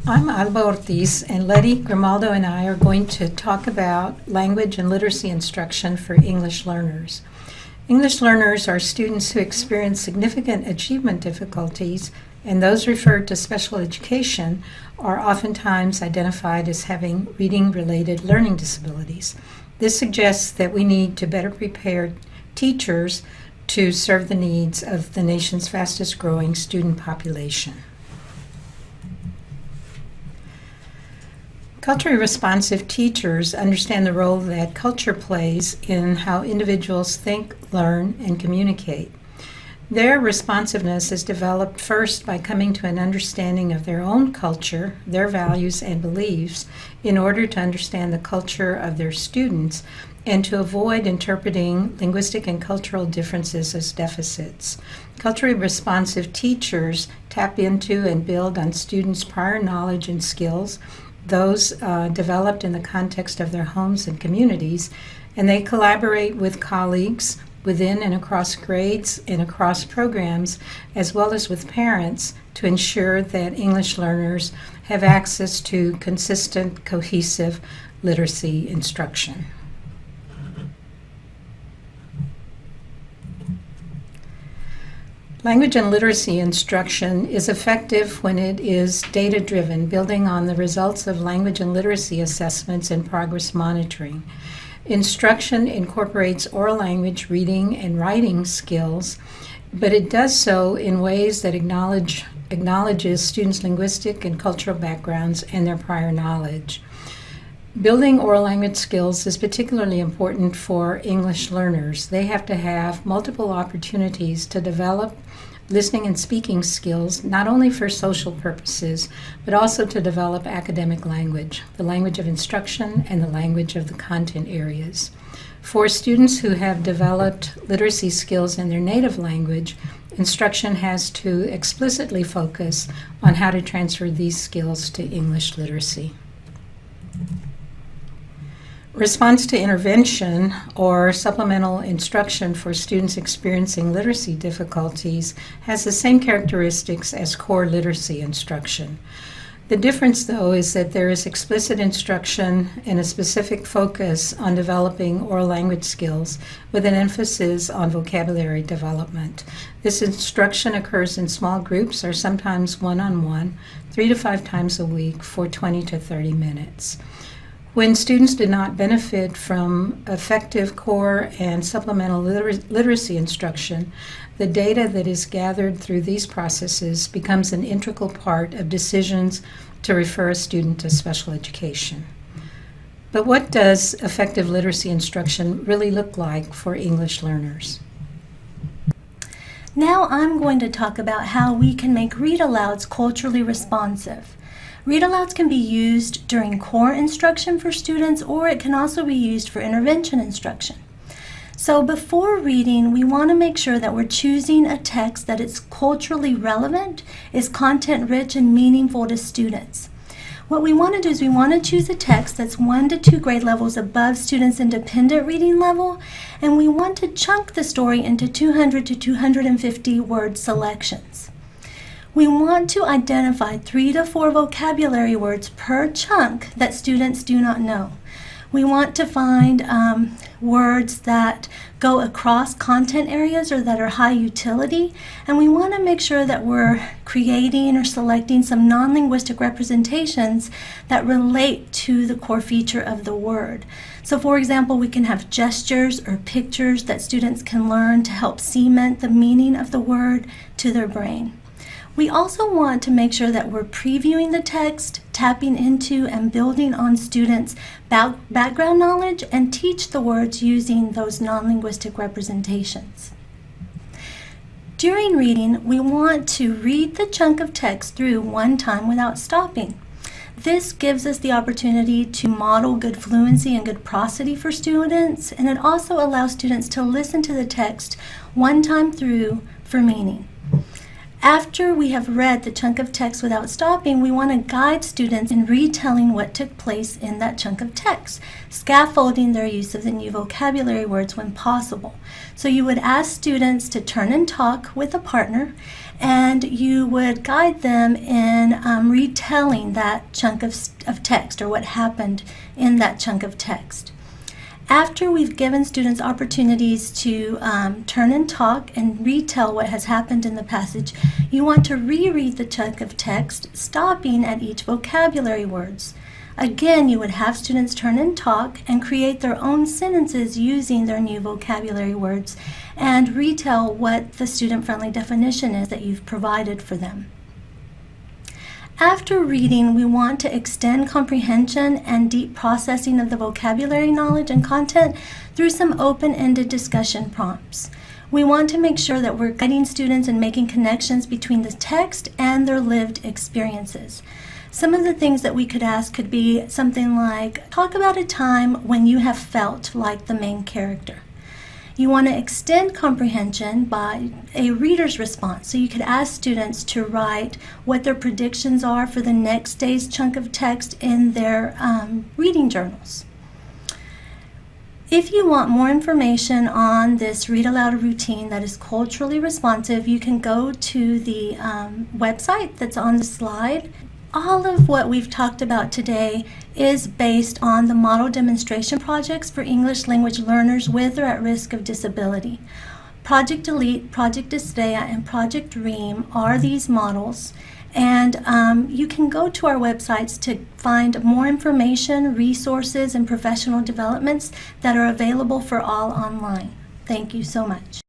I'm Alba Ortiz, and Letty Grimaldo and I are going to talk about language and literacy instruction for English learners. English learners are students who experience significant achievement difficulties, and those referred to special education are oftentimes identified as having reading-related learning disabilities. This suggests that we need to better prepare teachers to serve the needs of the nation's fastest-growing student population. Culturally responsive teachers understand the role that culture plays in how individuals think, learn, and communicate. Their responsiveness is developed first by coming to an understanding of their own culture, their values and beliefs, in order to understand the culture of their students and to avoid interpreting linguistic and cultural differences as deficits. Culturally responsive teachers tap into and build on students' prior knowledge and skills, those developed in the context of their homes and communities, and they collaborate with colleagues within and across grades and across programs, as well as with parents, to ensure that English learners have access to consistent, cohesive literacy instruction. Language and literacy instruction is effective when it is data-driven, building on the results of language and literacy assessments and progress monitoring. Instruction incorporates oral language, reading, and writing skills, but it does so in ways that acknowledges students' linguistic and cultural backgrounds and their prior knowledge. Building oral language skills is particularly important for English learners. They have to have multiple opportunities to develop listening and speaking skills, not only for social purposes, but also to develop academic language, the language of instruction and the language of the content areas. For students who have developed literacy skills in their native language, instruction has to explicitly focus on how to transfer these skills to English literacy. Response to intervention or supplemental instruction for students experiencing literacy difficulties has the same characteristics as core literacy instruction. The difference, though, is that there is explicit instruction and a specific focus on developing oral language skills with an emphasis on vocabulary development. This instruction occurs in small groups or sometimes one-on-one, 3 to 5 times a week for 20 to 30 minutes. When students do not benefit from effective core and supplemental literacy instruction, the data that is gathered through these processes becomes an integral part of decisions to refer a student to special education. But what does effective literacy instruction really look like for English learners? Now I'm going to talk about how we can make read-alouds culturally responsive. Read-alouds can be used during core instruction for students, or it can also be used for intervention instruction. So before reading, we want to make sure that we're choosing a text that is culturally relevant, is content-rich, and meaningful to students. What we want to do is we want to choose a text that's 1 to 2 grade levels above students' independent reading level, and we want to chunk the story into 200 to 250 word selections. We want to identify 3 to 4 vocabulary words per chunk that students do not know. We want to find words that go across content areas or that are high utility, and we want to make sure that we're creating or selecting some non-linguistic representations that relate to the core feature of the word. So for example, we can have gestures or pictures that students can learn to help cement the meaning of the word to their brain. We also want to make sure that we're previewing the text, tapping into and building on students' background knowledge, and teach the words using those non-linguistic representations. During reading, we want to read the chunk of text through one time without stopping. This gives us the opportunity to model good fluency and good prosody for students, and it also allows students to listen to the text one time through for meaning. After we have read the chunk of text without stopping, we want to guide students in retelling what took place in that chunk of text, scaffolding their use of the new vocabulary words when possible. So you would ask students to turn and talk with a partner, and you would guide them in retelling that chunk of text, or what happened in that chunk of text. After we've given students opportunities to turn and talk and retell what has happened in the passage, you want to reread the chunk of text, stopping at each vocabulary words. Again, you would have students turn and talk and create their own sentences using their new vocabulary words and retell what the student-friendly definition is that you've provided for them. After reading, we want to extend comprehension and deep processing of the vocabulary knowledge and content through some open-ended discussion prompts. We want to make sure that we're guiding students and making connections between the text and their lived experiences. Some of the things that we could ask could be something like, talk about a time when you have felt like the main character. You want to extend comprehension by a reader's response. So you could ask students to write what their predictions are for the next day's chunk of text in their reading journals. If you want more information on this read aloud routine that is culturally responsive, you can go to the website that's on the slide. All of what we've talked about today is based on the model demonstration projects for English language learners with or at risk of disability. Project Elite, Project Dysphaea, and Project Ream are these models, and you can go to our websites to find more information, resources, and professional developments that are available for all online. Thank you so much.